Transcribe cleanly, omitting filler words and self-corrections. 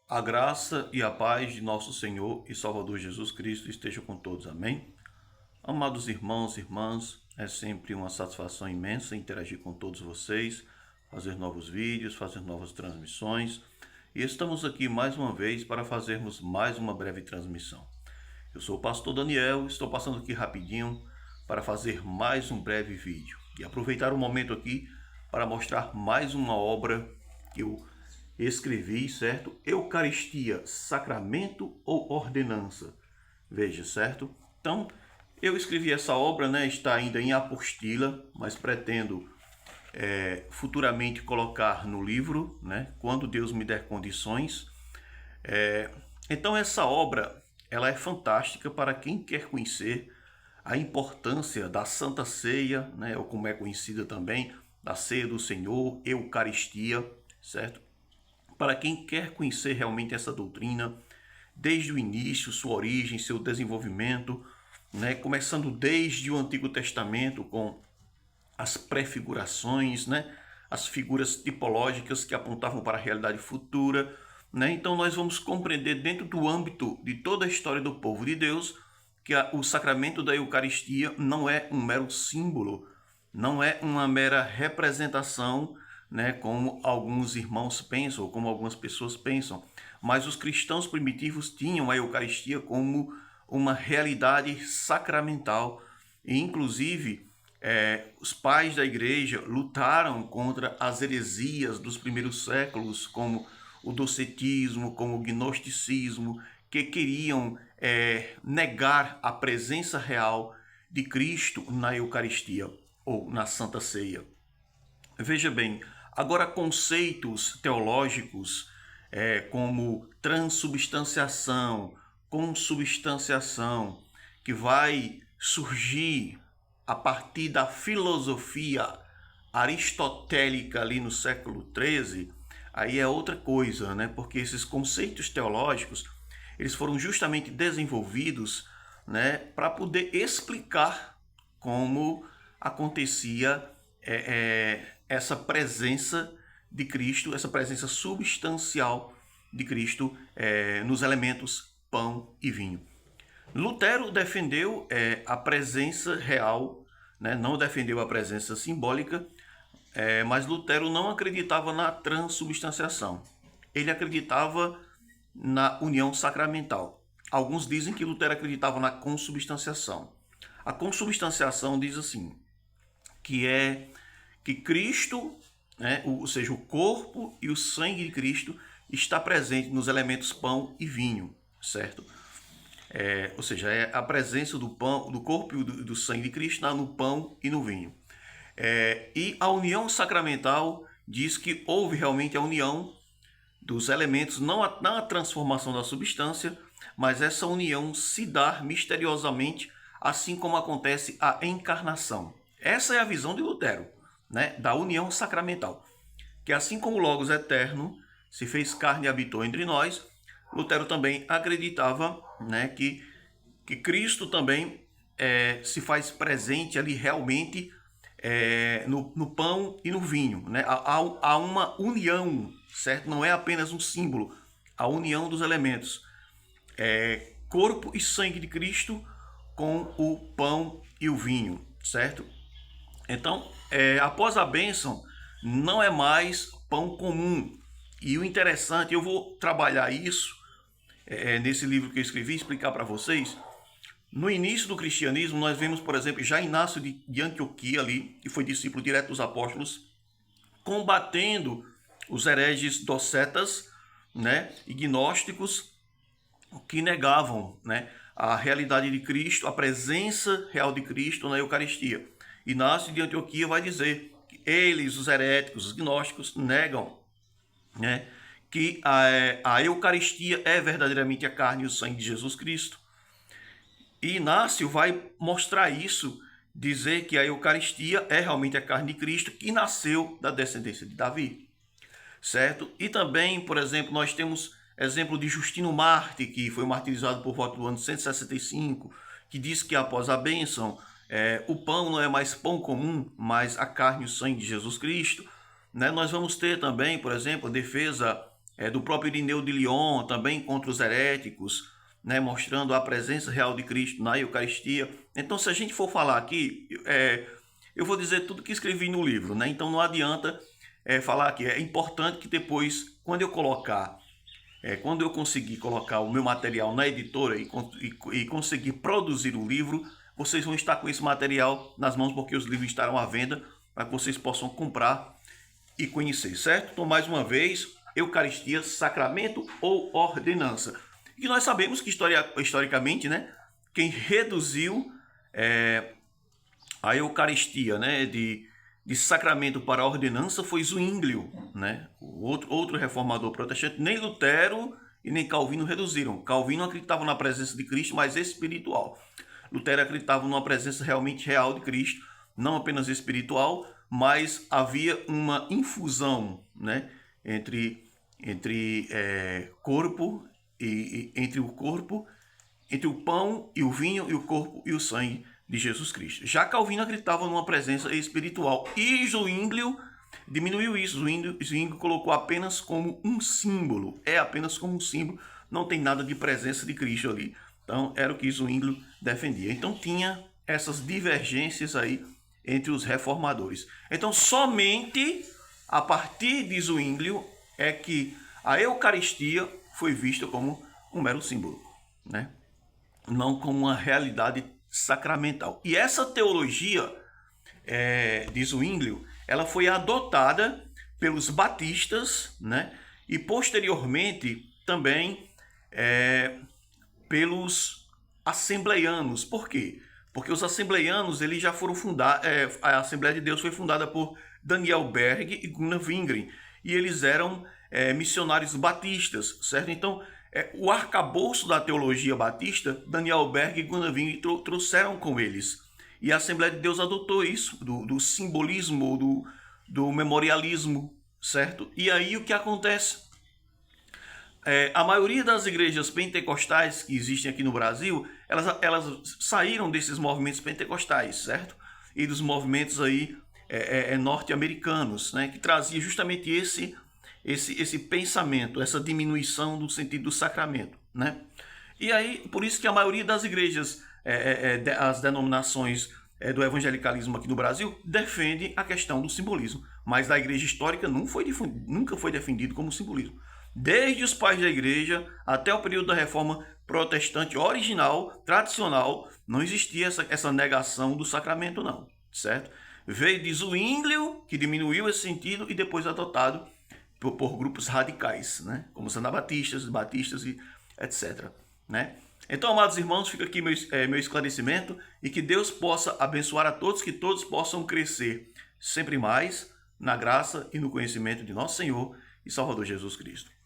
A graça e a paz de nosso Senhor e Salvador Jesus Cristo esteja com todos. Amém? Amados irmãos e irmãs, é sempre uma satisfação imensa interagir com todos vocês, fazer novos vídeos, fazer novas transmissões. E estamos aqui mais uma vez para fazermos mais uma breve transmissão. Eu sou o pastor Daniel, estou passando aqui rapidinho para fazer mais um breve vídeo. E aproveitar o momento aqui para mostrar mais uma obra que eu escrevi, certo? Eucaristia, sacramento ou ordenança? Veja, certo? Então, eu escrevi essa obra, né? Está ainda em apostila, mas pretendo futuramente colocar no livro, né? Quando Deus me der condições. Então, essa obra, ela é fantástica para quem quer conhecer a importância da Santa Ceia, né? Ou como é conhecida também, da Ceia do Senhor, Eucaristia, certo? Para quem quer conhecer realmente essa doutrina, desde o início, sua origem, seu desenvolvimento, né? Começando desde o Antigo Testamento com as prefigurações, né? As figuras tipológicas que apontavam para a realidade futura, né? Então nós vamos compreender dentro do âmbito de toda a história do povo de Deus que o sacramento da Eucaristia não é um mero símbolo, não é uma mera representação, né, como alguns irmãos pensam, ou como algumas pessoas pensam, mas os cristãos primitivos tinham a Eucaristia como uma realidade sacramental, e inclusive os pais da igreja lutaram contra as heresias dos primeiros séculos, como o docetismo, como o gnosticismo, que queriam negar a presença real de Cristo na Eucaristia ou na Santa Ceia. Veja bem, agora conceitos teológicos como transubstanciação, consubstanciação, que vai surgir a partir da filosofia aristotélica ali no século XIII, aí é outra coisa, né? Porque esses conceitos teológicos, eles foram justamente desenvolvidos, né, para poder explicar como acontecia essa presença de Cristo, essa presença substancial de Cristo nos elementos pão e vinho. Lutero defendeu a presença real, né? Não defendeu a presença simbólica, mas Lutero não acreditava na transubstanciação. Ele acreditava na união sacramental. Alguns dizem que Lutero acreditava na consubstanciação. A consubstanciação diz assim, que é que Cristo, né, ou seja, o corpo e o sangue de Cristo está presente nos elementos pão e vinho, certo? Ou seja, é a presença do pão, do corpo e do sangue de Cristo no pão e no vinho. E a união sacramental diz que houve realmente a união dos elementos, não a transformação da substância, mas essa união se dá misteriosamente, assim como acontece a encarnação. Essa é a visão de Lutero, né, da união sacramental. Que assim como o Logos eterno se fez carne e habitou entre nós, Lutero também acreditava, né, que Cristo também se faz presente ali realmente no pão e no vinho, né? Há uma união, certo? Não é apenas um símbolo, a união dos elementos. Corpo e sangue de Cristo com o pão e o vinho, certo? Então, após a bênção, não é mais pão comum. E o interessante, eu vou trabalhar isso nesse livro que eu escrevi, explicar para vocês. No início do cristianismo, nós vemos, por exemplo, já Inácio de Antioquia ali, que foi discípulo direto dos apóstolos, combatendo os hereges docetas, né, e gnósticos, que negavam, né, a realidade de Cristo, a presença real de Cristo na Eucaristia. Inácio de Antioquia vai dizer que eles, os heréticos, os gnósticos, negam, né, que a Eucaristia é verdadeiramente a carne e o sangue de Jesus Cristo. E Inácio vai mostrar isso, dizer que a Eucaristia é realmente a carne de Cristo que nasceu da descendência de Davi, certo? E também, por exemplo, nós temos exemplo de Justino Marte, que foi martirizado por volta do ano 165, que diz que após a bênção, o pão não é mais pão comum, mas a carne e o sangue de Jesus Cristo, né? Nós vamos ter também, por exemplo, a defesa do próprio Irineu de Lyon, também contra os heréticos, né, mostrando a presença real de Cristo na Eucaristia. Então, se a gente for falar aqui, eu vou dizer tudo que escrevi no livro, né? Então não adianta falar aqui. É importante que depois, quando eu conseguir colocar o meu material na editora e conseguir produzir o livro, vocês vão estar com esse material nas mãos, porque os livros estarão à venda para que vocês possam comprar e conhecer, certo? Então, mais uma vez, Eucaristia, sacramento ou ordenança. E nós sabemos que historicamente, né, quem reduziu a Eucaristia, né, de sacramento para a ordenança foi Zwinglio, né, o outro reformador protestante. Nem Lutero e nem Calvino reduziram. Calvino acreditava na presença de Cristo, mas espiritual. Lutero acreditava numa presença realmente real de Cristo, não apenas espiritual, mas havia uma infusão, né, entre o pão e o vinho e o corpo e o sangue de Jesus Cristo. Já Calvino acreditava numa presença espiritual e Zwinglio diminuiu isso. Zwinglio colocou apenas como um símbolo, apenas como um símbolo, não tem nada de presença de Cristo ali. Então era o que Zwinglio defendia. Então tinha essas divergências aí entre os reformadores. Então somente a partir de Zwinglio é que a Eucaristia foi vista como um mero símbolo, né? Não como uma realidade sacramental. E essa teologia de Zwinglio, ela foi adotada pelos batistas, né? E posteriormente também pelos assembleianos. Por quê? Porque os assembleianos eles já foram fundados, a Assembleia de Deus foi fundada por Daniel Berg e Gunnar Wingren, e eles eram missionários batistas, certo? Então, o arcabouço da teologia batista, Daniel Berg e Gunnar Wingren trouxeram com eles. E a Assembleia de Deus adotou isso, do simbolismo, do memorialismo, certo? E aí o que acontece? A maioria das igrejas pentecostais que existem aqui no Brasil, elas saíram desses movimentos pentecostais, certo? E dos movimentos aí norte-americanos, né? Que trazia justamente esse pensamento, essa diminuição do sentido do sacramento, né? E aí, por isso que a maioria das igrejas, as denominações do evangelicalismo aqui no Brasil, defende a questão do simbolismo. Mas da igreja histórica nunca foi defendido como simbolismo. Desde os pais da igreja até o período da reforma protestante original, tradicional, não existia essa negação do sacramento não, certo? Veio de Zwinglio, que diminuiu esse sentido, e depois adotado por grupos radicais, né? Como os anabatistas, batistas e etc, né? Então, amados irmãos, fica aqui meu esclarecimento, e que Deus possa abençoar a todos, que todos possam crescer sempre mais na graça e no conhecimento de nosso Senhor e Salvador Jesus Cristo.